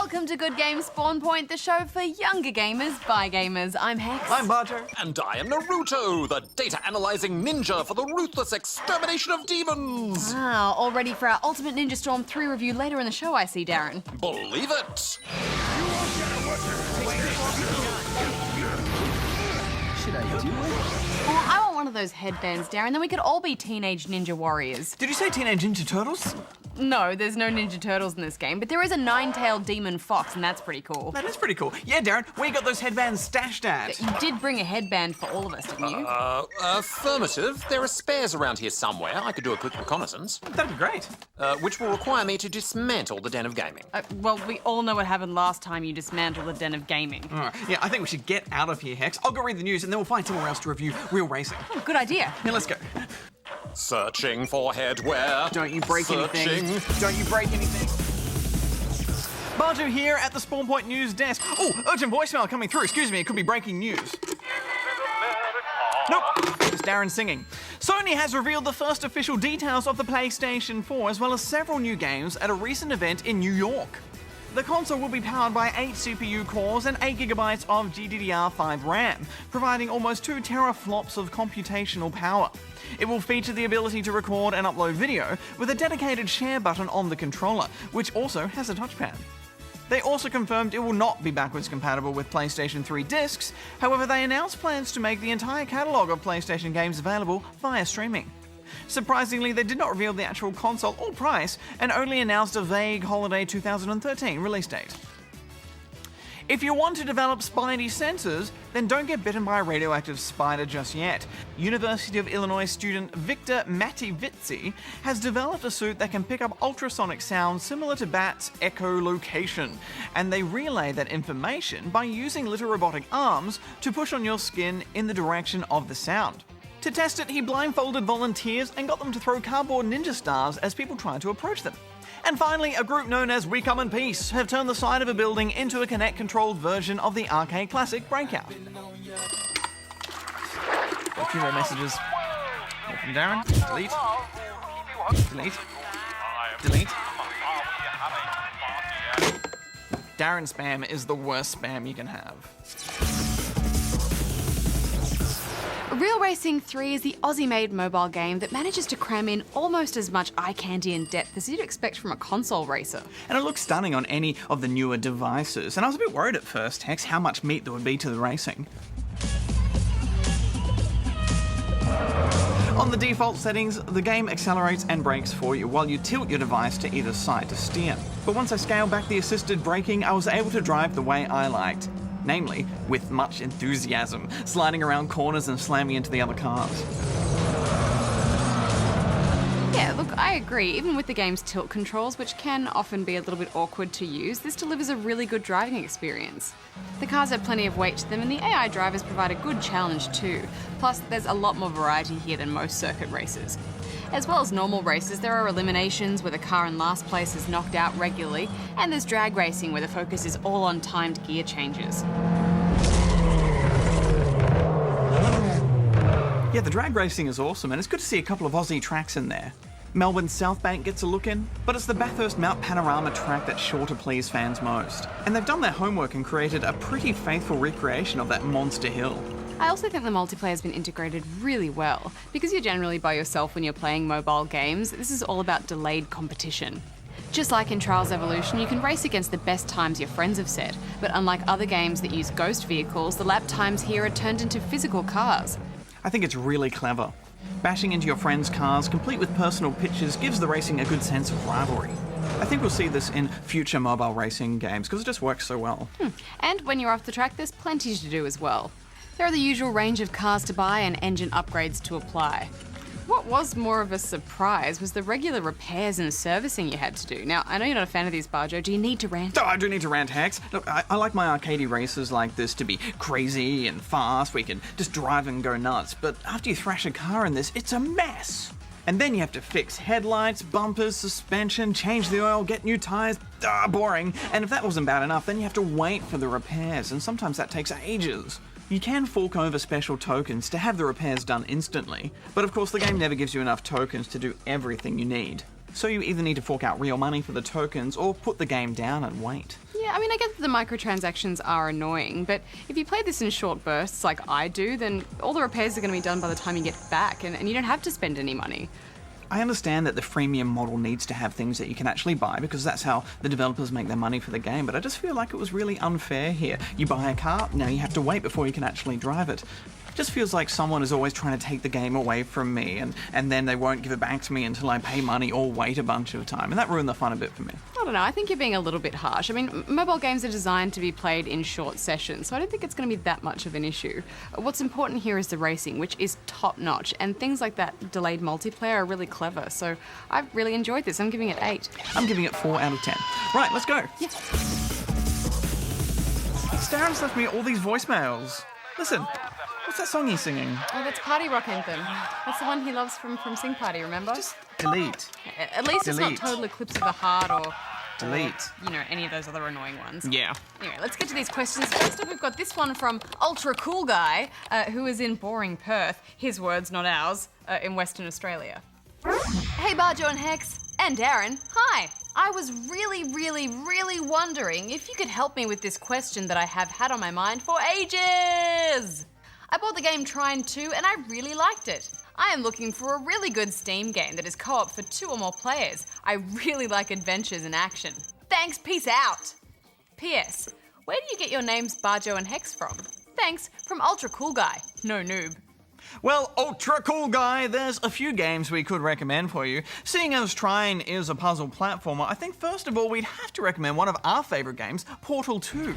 Welcome to Good Games Spawn Point, the show for younger gamers by gamers. I'm Hex. I'm Bojo. And I am Naruto, the data-analyzing ninja for the ruthless extermination of demons. Ah, all ready for our Ultimate Ninja Storm 3 review later in the show, I see, Darren. Believe it. Should I do it? Oh, I want one of those headbands, Darren, then we could all be teenage ninja warriors. Did you say Teenage Ninja Turtles? No, there's no Ninja Turtles in this game, but there is a nine-tailed demon fox, and that's pretty cool. That is pretty cool. Yeah, Darren, where you got those headbands stashed at? You did bring a headband for all of us, didn't you? Affirmative. There are spares around here somewhere. I could do a quick reconnaissance. That'd be great. Which will require me to dismantle the Den of Gaming. Well, we all know what happened last time you dismantled the Den of Gaming. Yeah, I think we should get out of here, Hex. I'll go read the news and then we'll find somewhere else to review real racing. Oh, good idea. Yeah, let's go. Searching for headwear. Don't you break anything. Don't you break anything. Bojo here at the Spawn Point News desk. Oh, urgent voicemail coming through. Excuse me, it could be breaking news. Nope, it's Darren singing. Sony has revealed the first official details of the PlayStation 4 as well as several new games at a recent event in New York. The console will be powered by 8 CPU cores and 8GB of GDDR5 RAM, providing almost 2 teraflops of computational power. It will feature the ability to record and upload video with a dedicated share button on the controller, which also has a touchpad. They also confirmed it will not be backwards compatible with PlayStation 3 discs, however they announced plans to make the entire catalogue of PlayStation games available via streaming. Surprisingly, they did not reveal the actual console or price, and only announced a vague holiday 2013 release date. If you want to develop spidey sensors, then don't get bitten by a radioactive spider just yet. University of Illinois student Victor Mativizzi has developed a suit that can pick up ultrasonic sounds similar to bats' echolocation, and they relay that information by using little robotic arms to push on your skin in the direction of the sound. To test it, he blindfolded volunteers and got them to throw cardboard ninja stars as people tried to approach them. And finally, a group known as We Come in Peace have turned the side of a building into a Kinect-controlled version of the arcade classic Breakout. A few more messages. Here from Darren. Delete. Delete. Delete. Darren spam is the worst spam you can have. Real Racing 3 is the Aussie-made mobile game that manages to cram in almost as much eye candy and depth as you'd expect from a console racer. And it looks stunning on any of the newer devices, and I was a bit worried at first, Hex, how much meat there would be to the racing. On the default settings, the game accelerates and brakes for you while you tilt your device to either side to steer. But once I scaled back the assisted braking, I was able to drive the way I liked. Namely, with much enthusiasm, sliding around corners and slamming into the other cars. Yeah, look, I agree. Even with the game's tilt controls, which can often be a little bit awkward to use, this delivers a really good driving experience. The cars have plenty of weight to them, and the AI drivers provide a good challenge too. Plus, there's a lot more variety here than most circuit races. As well as normal races, there are eliminations where the car in last place is knocked out regularly, and there's drag racing where the focus is all on timed gear changes. Yeah, the drag racing is awesome, and it's good to see a couple of Aussie tracks in there. Melbourne's South Bank gets a look in, but it's the Bathurst Mount Panorama track that's sure to please fans most. And they've done their homework and created a pretty faithful recreation of that monster hill. I also think the multiplayer has been integrated really well. Because you're generally by yourself when you're playing mobile games, this is all about delayed competition. Just like in Trials Evolution, you can race against the best times your friends have set, but unlike other games that use ghost vehicles, the lap times here are turned into physical cars. I think it's really clever. Bashing into your friends' cars, complete with personal pictures, gives the racing a good sense of rivalry. I think we'll see this in future mobile racing games, because it just works so well. And when you're off the track, there's plenty to do as well. There are the usual range of cars to buy and engine upgrades to apply. What was more of a surprise was the regular repairs and servicing you had to do. Now, I know you're not a fan of these, Bojo. Do you need to rant? Oh, I do need to rant, Hex. Look, I like my arcadey races like this to be crazy and fast, where you can just drive and go nuts. But after you thrash a car in this, it's a mess. And then you have to fix headlights, bumpers, suspension, change the oil, get new tires. Boring. And if that wasn't bad enough, then you have to wait for the repairs, and sometimes that takes ages. You can fork over special tokens to have the repairs done instantly, but of course the game never gives you enough tokens to do everything you need. So you either need to fork out real money for the tokens or put the game down and wait. Yeah, I mean, I get that the microtransactions are annoying, but if you play this in short bursts like I do, then all the repairs are going to be done by the time you get back, and you don't have to spend any money. I understand that the freemium model needs to have things that you can actually buy because that's how the developers make their money for the game, but I just feel like it was really unfair here. You buy a car, now you have to wait before you can actually drive it. It just feels like someone is always trying to take the game away from me and then they won't give it back to me until I pay money or wait a bunch of time, and that ruined the fun a bit for me. I don't know, I think you're being a little bit harsh. I mean, mobile games are designed to be played in short sessions, so I don't think it's going to be that much of an issue. What's important here is the racing, which is top-notch, and things like that delayed multiplayer are really clever, so I've really enjoyed this. I'm giving it 8. I'm giving it 4 out of 10. Right, let's go. Yeah. Darren's left me all these voicemails. Listen, what's that song he's singing? Oh, that's Party Rock Anthem. That's the one he loves from Sing Party, remember? Just delete. At least it's not Delete. Total Eclipse of the Heart or... Delete. You know, any of those other annoying ones. Yeah. Anyway, let's get to these questions. First up, we've got this one from Ultra Cool Guy, who is in boring Perth, his words, not ours, in Western Australia. Hey, Bojo and Hex, and D.A.R.R.E.N. Hi. I was really wondering if you could help me with this question that I have had on my mind for ages. I bought the game Trine 2 and I really liked it. I am looking for a really good Steam game that is co-op for 2 or more players. I really like adventures and action. Thanks, peace out. P.S. Where do you get your names Bojo and Hex from? Thanks, from Ultra Cool Guy, no noob. Well, Ultra Cool Guy, there's a few games we could recommend for you. Seeing as Trine is a puzzle platformer, I think first of all we'd have to recommend one of our favourite games, Portal 2.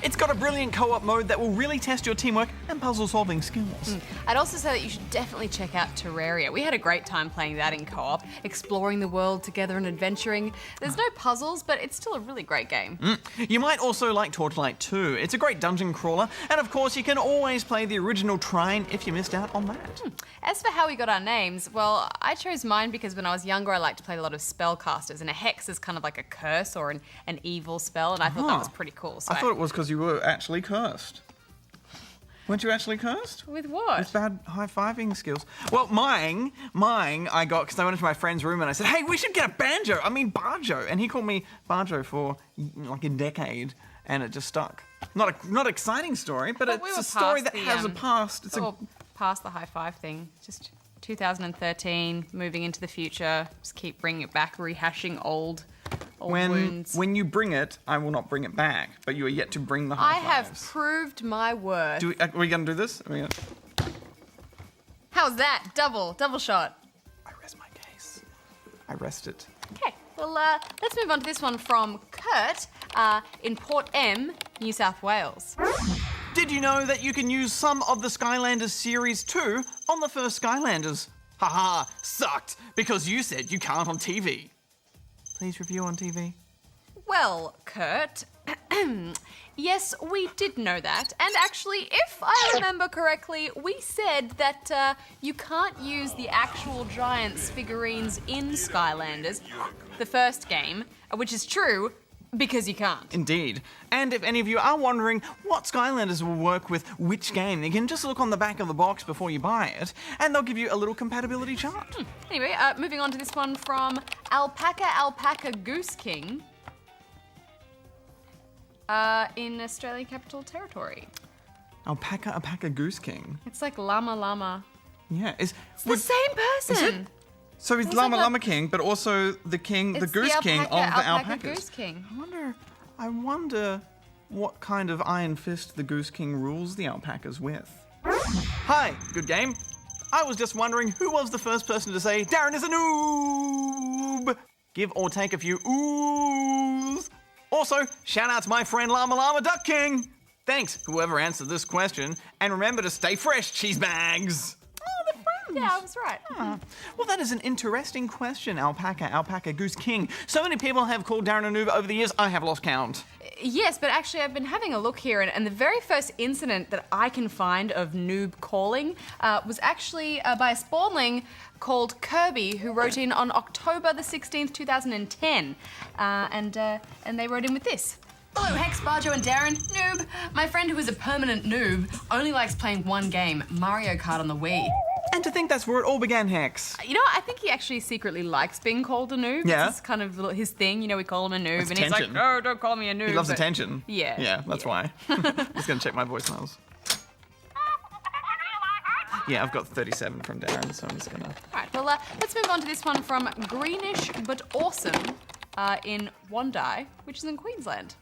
It's got a brilliant co-op mode that will really test your teamwork and puzzle-solving skills. I'd also say that you should definitely check out Terraria. We had a great time playing that in co-op, exploring the world together and adventuring. There's no puzzles, but it's still a really great game. You might also like Torchlight 2. It's a great dungeon crawler, and of course you can always play the original Trine if you missed out on that. As for how we got our names, well, I chose mine because when I was younger I liked to play a lot of spellcasters, and a hex is kind of like a curse or an evil spell, and I thought that was pretty cool. So I thought it was because you were actually cursed. Weren't you actually cursed? With what? With bad high-fiving skills. Well, mine I got because I went into my friend's room and I said, hey, we should get a banjo. I mean, Bajo. And he called me Bajo for like a decade and it just stuck. Not an exciting story, but we it's were a story past that the, has a past. It's Or past the high five thing. Just 2013, moving into the future. Just keep bringing it back, rehashing old wounds. When you bring it, I will not bring it back, but you are yet to bring the high I have fives. proved my worth. Are we going to do this? How's that? Double shot. I rest my case. I rest it. Okay, well, let's move on to this one from Kurt in Port M, New South Wales. Did you know that you can use some of the Skylanders series too on the first Skylanders? Haha, sucked, because you said you can't on TV. Please review on TV. Well, Kurt, yes, we did know that. And actually, if I remember correctly, we said that you can't use the actual Giants figurines in Skylanders, the first game, which is true, because you can't. Indeed. And if any of you are wondering what Skylanders will work with which game, you can just look on the back of the box before you buy it, and they'll give you a little compatibility chart. Anyway, moving on to this one from Alpaca Goose King in Australian Capital Territory. Alpaca Goose King. It's like Llama. Yeah. It's the same person. Is it? So he's It's Llama like Llama King, but also the king, the It's Goose King of the Alpaca alpacas. Goose King. I wonder what kind of iron fist the Goose King rules the alpacas with. Hi, good game. I was just wondering who was the first person to say D.A.R.R.E.N is a noob. Give or take a few oohs. Also, shout out to my friend Llama Duck King. Thanks, whoever answered this question, and remember to stay fresh, cheese bags. Yeah, I was right. Well, that is an interesting question, Alpaca Goose King. So many people have called D.A.R.R.E.N a noob over the years, I have lost count. Yes, but actually I've been having a look here, and the very first incident that I can find of noob calling was actually by a spawnling called Kirby, who wrote in on October the 16th, 2010. And they wrote in with this. Hello, Hex, Bojo and D.A.R.R.E.N. Noob. My friend who is a permanent noob only likes playing one game, Mario Kart on the Wii. And to think that's where it all began, Hex. You know, I think he actually secretly likes being called a noob. Yeah. It's kind of his thing. You know, we call him a noob. It's and attention. he's like, no, don't call me a noob. He loves but- attention. Yeah. Yeah, that's why. Just gonna check my voicemails. Yeah, I've got 37 from Darren, so I'm just gonna... Alright, well, let's move on to this one from Greenish but Awesome in Wondai, which is in Queensland.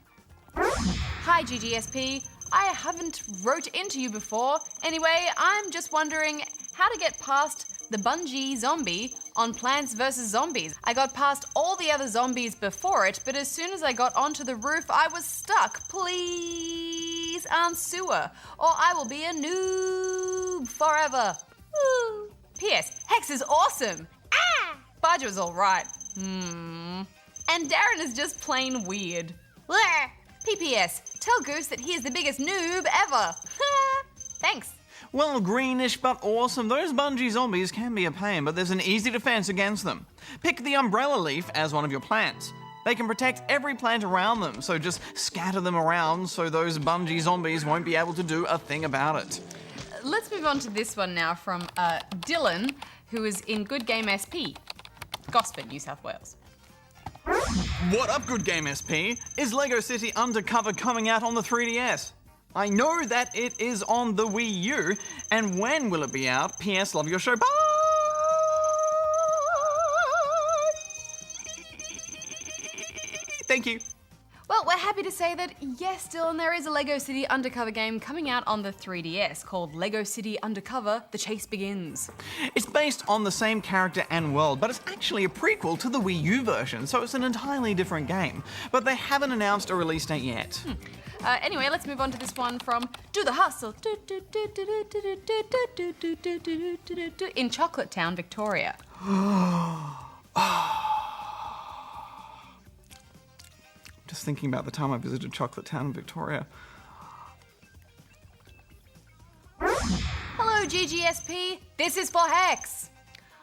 Hi, GGSP. I haven't wrote into you before. Anyway, I'm just wondering how to get past the bungee zombie on Plants vs. Zombies. I got past all the other zombies before it, but as soon as I got onto the roof, I was stuck. Please answer, or I will be a noob forever. Woo. P.S. Hex is awesome. Ah! Bajo is alright. And Darren is just plain weird. Blah. P.P.S. Tell Goose that he is the biggest noob ever. Thanks. Well, Greenish but Awesome, those bungee zombies can be a pain, but there's an easy defense against them. Pick the umbrella leaf as one of your plants. They can protect every plant around them, so just scatter them around so those bungee zombies won't be able to do a thing about it. Let's move on to this one now from Dylan, who is in Good Game SP, Gosford, New South Wales. What up, Good Game SP? Is Lego City Undercover coming out on the 3DS? I know that it is on the Wii U, and when will it be out? P.S. Love your show. Bye! Thank you. Well, we're happy to say that, yes, Dylan, there is a Lego City Undercover game coming out on the 3DS called Lego City Undercover: The Chase Begins. It's based on the same character and world, but it's actually a prequel to the Wii U version, so it's an entirely different game. But they haven't announced a release date yet. Anyway, let's move on to this one from Do the Hustle in Chocolate Town, Victoria. Just thinking about the time I visited Chocolate Town in Victoria. Hello, GGSP. This is for Hex.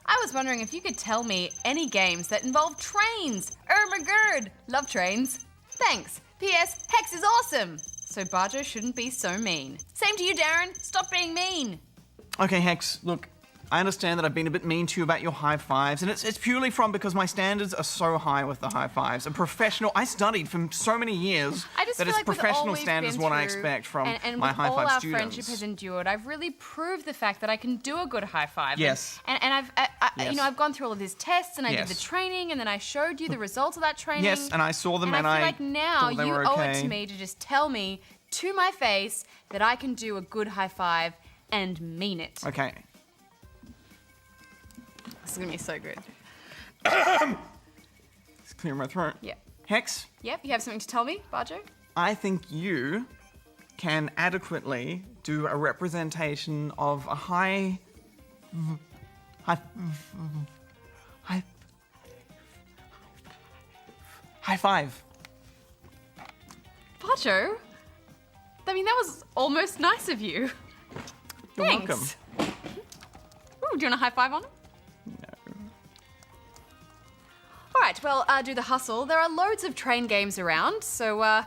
I was wondering if you could tell me any games that involve trains. My god, love trains. Thanks. P.S. Hex is awesome. So Bajo shouldn't be so mean. Same to you, Darren. Stop being mean. Okay, Hex, look, I understand that I've been a bit mean to you about your high fives, and it's purely because my standards are so high with the high fives. I studied for so many years I just that feel it's like with all professional we've standards been what I through, expect from and my with high all five our students. friendship has endured, I've really proved the fact that I can do a good high five. Yes. And I've Yes. you know, I've gone through all of these tests and I did Yes. the training and then I showed you the results of that training. Yes, and I saw them and and I feel I like now thought they you were owe okay. it to me to just tell me to my face that I can do a good high five and mean it. Okay. This is gonna be so good. It's clearing my throat. Yeah. Hex, Yep, you have something to tell me, Bajo? I think you can adequately do a representation of a high five. Bajo? I mean, that was almost nice of you. You're Thanks. welcome. Ooh, do you want a high five on it? No. All right, well, do the hustle. There are loads of train games around, so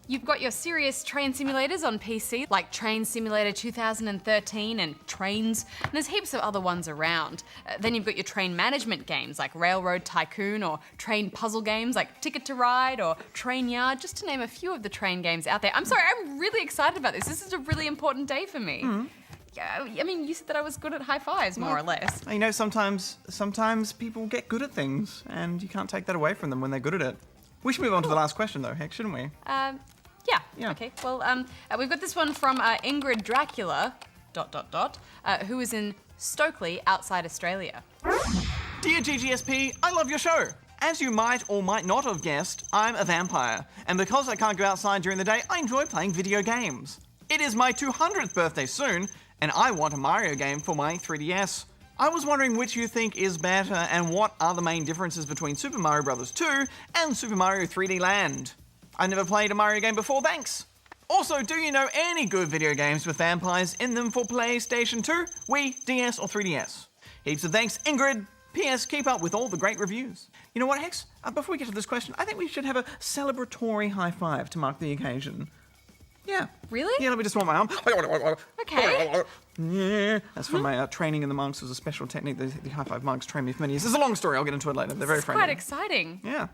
you've got your serious train simulators on PC, like Train Simulator 2013 and Trains, and there's heaps of other ones around. Then you've got your train management games like Railroad Tycoon or train puzzle games like Ticket to Ride or Train Yard, just to name a few of the train games out there. I'm sorry, I'm really excited about this. This is a really important day for me. Yeah, I mean, you said that I was good at high fives, more or less. You know, sometimes people get good at things, and you can't take that away from them when they're good at it. We should move on to the last question, though, Heck, shouldn't we? Yeah. Okay. Well, we've got this one from Ingrid Dracula, ... who is in Stokely, outside Australia. Dear GGSP, I love your show. As you might or might not have guessed, I'm a vampire, and because I can't go outside during the day, I enjoy playing video games. It is my 200th birthday soon, and I want a Mario game for my 3DS. I was wondering which you think is better, and what are the main differences between Super Mario Bros. 2 and Super Mario 3D Land? I never played a Mario game before, thanks. Also, do you know any good video games with vampires in them for PlayStation 2, Wii, DS, or 3DS? Heaps of thanks, Ingrid. P.S. Keep up with all the great reviews. You know what, Hex? Before we get to this question, I think we should have a celebratory high five to mark the occasion. Yeah. Really? Yeah, let me just warm my arm. Okay. Yeah, that's from my training in the monks. It was a special technique. The high five monks trained me for many years. It's a long story. I'll get into it later. They're very friendly. Quite exciting. Yeah.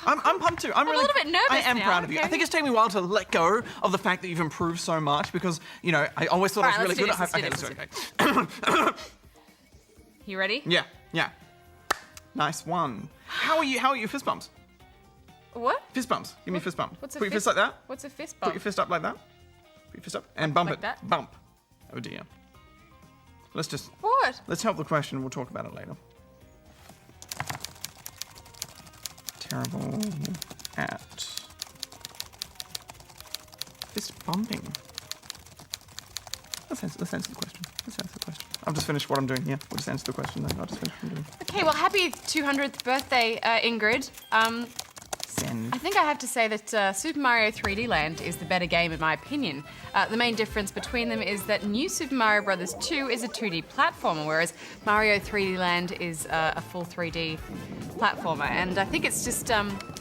I'm pumped too. I'm a really, little bit nervous I am now. proud of you. Okay. I think it's taken me a while to let go of the fact that you've improved so much because, you know, I always thought I was really good. Let's do this. You ready? Yeah. Nice one. How are you fist bumps? What? Fist bumps. Give me a fist bump. What's a Put your fist fist like that. What's a fist Put bump? your fist up like that. Put your fist up and bump Like it. that? Bump. Oh dear. Let's What? help the question. We'll talk about it later. Terrible at fist bumping. Let's answer the question. I've just finished what I'm doing here. We'll just answer the question then. I'll just finish what I'm doing. Okay, well, happy 200th birthday, Ingrid. Send. I think I have to say that Super Mario 3D Land is the better game in my opinion. The main difference between them is that New Super Mario Bros. 2 is a 2D platformer, whereas Mario 3D Land is a full 3D platformer. And I think it's just,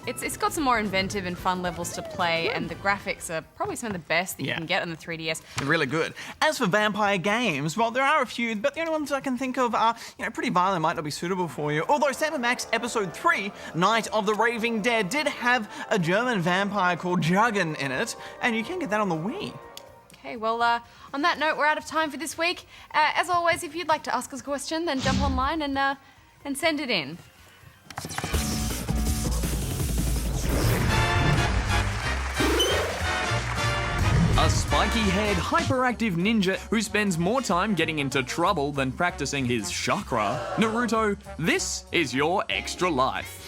it's got some more inventive and fun levels to play, and the graphics are probably some of the best that you can get on the 3DS. They're really good. As for vampire games, well, there are a few, but the only ones I can think of are, pretty violent, might not be suitable for you. Although Sam & Max Episode 3, Night of the Raving Dead, did have a German vampire called Juggen in it, and you can get that on the Wii. Okay, well, on that note, we're out of time for this week. As always, if you'd like to ask us a question, then jump online and send it in. A spiky-haired, hyperactive ninja who spends more time getting into trouble than practicing his chakra. Naruto, this is your extra life.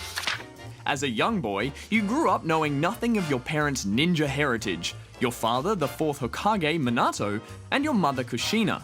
As a young boy, you grew up knowing nothing of your parents' ninja heritage, your father, the 4th Hokage, Minato, and your mother, Kushina.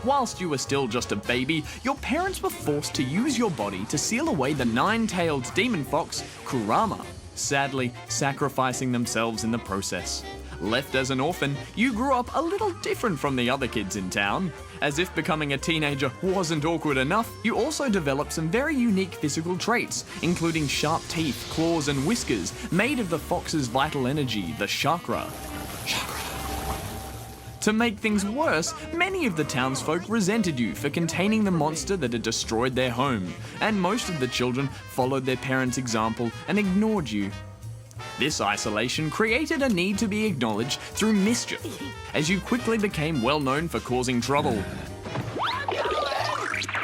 Whilst you were still just a baby, your parents were forced to use your body to seal away the 9-tailed demon fox, Kurama, sadly sacrificing themselves in the process. Left as an orphan, you grew up a little different from the other kids in town. As if becoming a teenager wasn't awkward enough, you also developed some very unique physical traits, including sharp teeth, claws, and whiskers made of the fox's vital energy, the chakra. To make things worse, many of the townsfolk resented you for containing the monster that had destroyed their home, and most of the children followed their parents' example and ignored you. This isolation created a need to be acknowledged through mischief, as you quickly became well known for causing trouble.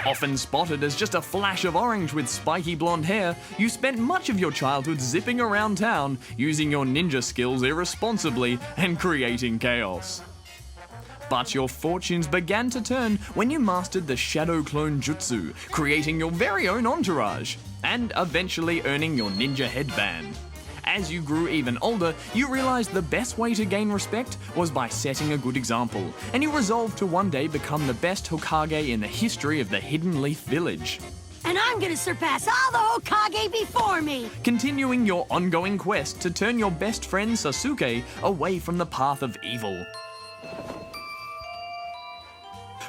Often spotted as just a flash of orange with spiky blonde hair, you spent much of your childhood zipping around town, using your ninja skills irresponsibly and creating chaos. But your fortunes began to turn when you mastered the Shadow Clone Jutsu, creating your very own entourage, and eventually earning your ninja headband. As you grew even older, you realized the best way to gain respect was by setting a good example, and you resolved to one day become the best Hokage in the history of the Hidden Leaf Village. And I'm gonna surpass all the Hokage before me! Continuing your ongoing quest to turn your best friend Sasuke away from the path of evil.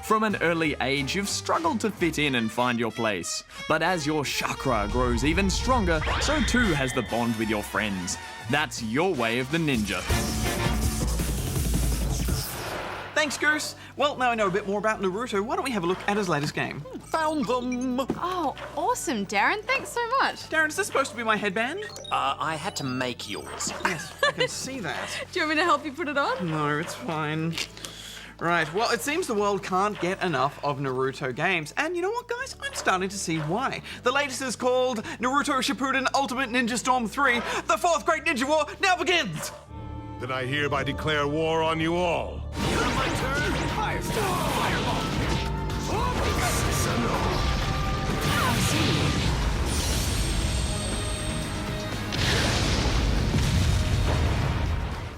From an early age, you've struggled to fit in and find your place. But as your chakra grows even stronger, so too has the bond with your friends. That's your way of the ninja. Thanks, Goose. Well, now I know a bit more about Naruto. Why don't we have a look at his latest game? Found them! Oh, awesome, Darren. Thanks so much. Darren, is this supposed to be my headband? I had to make yours. Yes, I can see that. Do you want me to help you put it on? No, it's fine. Right, well, it seems the world can't get enough of Naruto games. And you know what, guys? I'm starting to see why. The latest is called Naruto Shippuden Ultimate Ninja Storm 3. The 4th Great Ninja War now begins! Then I hereby declare war on you all. My turn. Fireball.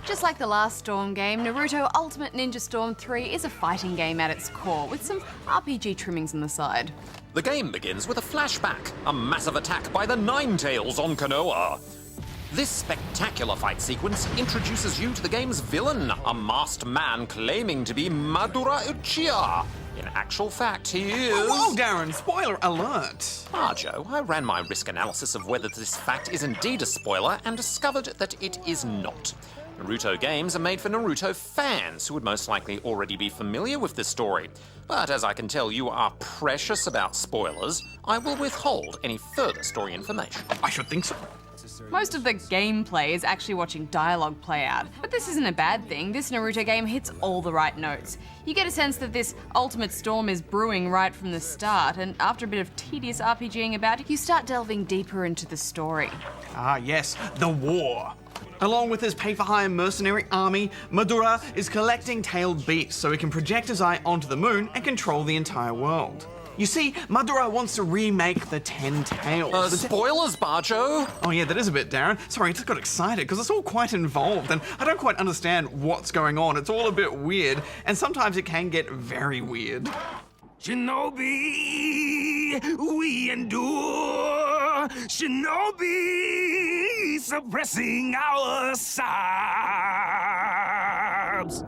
Just like the last Storm game, Naruto Ultimate Ninja Storm 3 is a fighting game at its core, with some RPG trimmings on the side. The game begins with a flashback, a massive attack by the Nine-Tails on Konoha. This spectacular fight sequence introduces you to the game's villain, a masked man claiming to be Madara Uchiha. In actual fact, he is... Whoa, Darren, spoiler alert! Joe, I ran my risk analysis of whether this fact is indeed a spoiler and discovered that it is not. Naruto games are made for Naruto fans who would most likely already be familiar with this story. But as I can tell you are precious about spoilers, I will withhold any further story information. I should think so. Most of the gameplay is actually watching dialogue play out, but this isn't a bad thing. This Naruto game hits all the right notes. You get a sense that this ultimate storm is brewing right from the start, and after a bit of tedious RPGing about it, you start delving deeper into the story. Ah, yes, the war. Along with his pay-for-hire mercenary army, Madara is collecting tailed beasts so he can project his eye onto the moon and control the entire world. You see, Madara wants to remake the 10 Tails. Spoilers, Bajo! Oh yeah, that is a bit, Darren. Sorry, I just got excited because it's all quite involved and I don't quite understand what's going on. It's all a bit weird and sometimes it can get very weird. Shinobi, we endure. Shinobi, suppressing our sobs.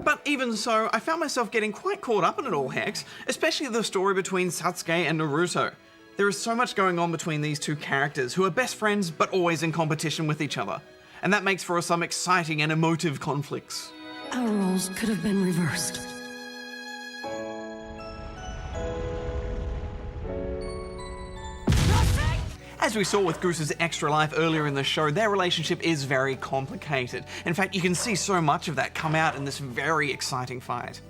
But even so, I found myself getting quite caught up in it all, Hex, especially the story between Sasuke and Naruto. There is so much going on between these two characters who are best friends but always in competition with each other. And that makes for some exciting and emotive conflicts. Our roles could have been reversed. As we saw with Goose's extra life earlier in the show, their relationship is very complicated. In fact, you can see so much of that come out in this very exciting fight.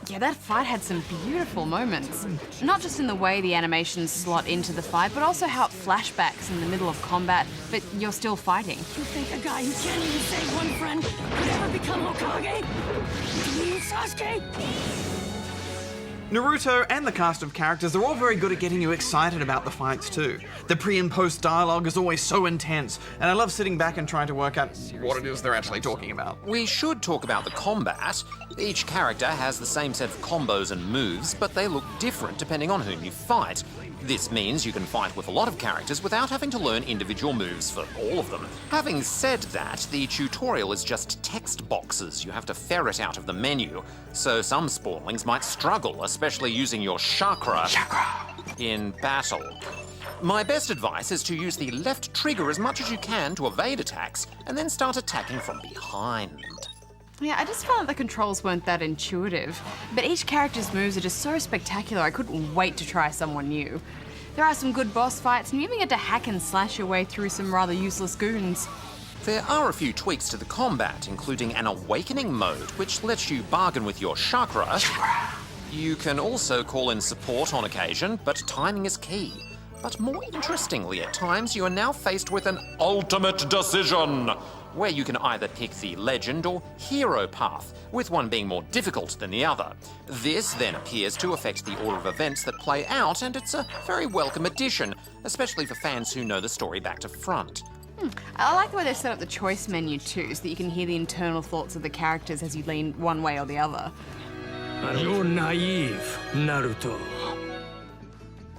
Yeah, that fight had some beautiful moments. Not just in the way the animations slot into the fight, but also how it flashbacks in the middle of combat, but you're still fighting. You think a guy who can't even save one friend could ever become Hokage? You mean Sasuke? Naruto and the cast of characters are all very good at getting you excited about the fights too. The pre and post dialogue is always so intense, and I love sitting back and trying to work out what it is they're actually talking about. We should talk about the combat. Each character has the same set of combos and moves, but they look different depending on whom you fight. This means you can fight with a lot of characters without having to learn individual moves for all of them. Having said that, the tutorial is just text boxes you have to ferret out of the menu, so some spawnlings might struggle, especially using your chakra in battle. My best advice is to use the left trigger as much as you can to evade attacks, and then start attacking from behind. Yeah, I just found that the controls weren't that intuitive, but each character's moves are just so spectacular I couldn't wait to try someone new. There are some good boss fights, and you even get to hack and slash your way through some rather useless goons. There are a few tweaks to the combat, including an awakening mode, which lets you bargain with your chakra. You can also call in support on occasion, but timing is key. But more interestingly, at times you are now faced with an ultimate decision, where you can either pick the legend or hero path, with one being more difficult than the other. This then appears to affect the order of events that play out, and it's a very welcome addition, especially for fans who know the story back to front. I like the way they set up the choice menu too, so that you can hear the internal thoughts of the characters as you lean one way or the other. You're naive, Naruto.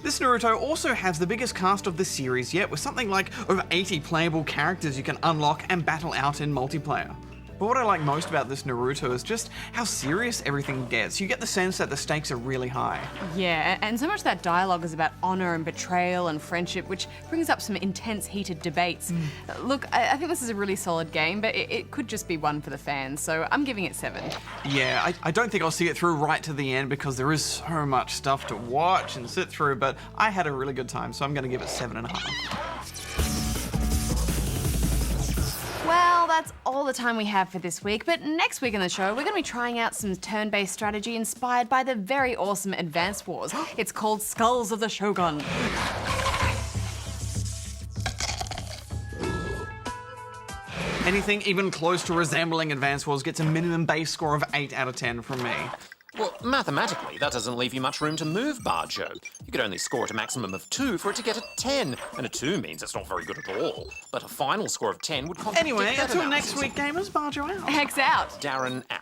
This Naruto also has the biggest cast of the series yet, with something like over 80 playable characters you can unlock and battle out in multiplayer. But what I like most about this Naruto is just how serious everything gets. You get the sense that the stakes are really high. Yeah, and so much of that dialogue is about honor and betrayal and friendship, which brings up some intense, heated debates. Look, I think this is a really solid game, but it could just be one for the fans, so I'm giving it 7. Yeah, I don't think I'll see it through right to the end because there is so much stuff to watch and sit through, but I had a really good time, so I'm going to give it 7.5. Well, that's all the time we have for this week, but next week on the show, we're going to be trying out some turn-based strategy inspired by the very awesome Advance Wars. It's called Skulls of the Shogun. Anything even close to resembling Advance Wars gets a minimum base score of 8 out of 10 from me. Well, mathematically, that doesn't leave you much room to move, Bajo. You could only score at a maximum of 2 for it to get a 10, and a 2 means it's not very good at all. But a final score of 10 would contradict Anyway, that until analysis. next week, gamers, Bajo out. Hex out. Darren out.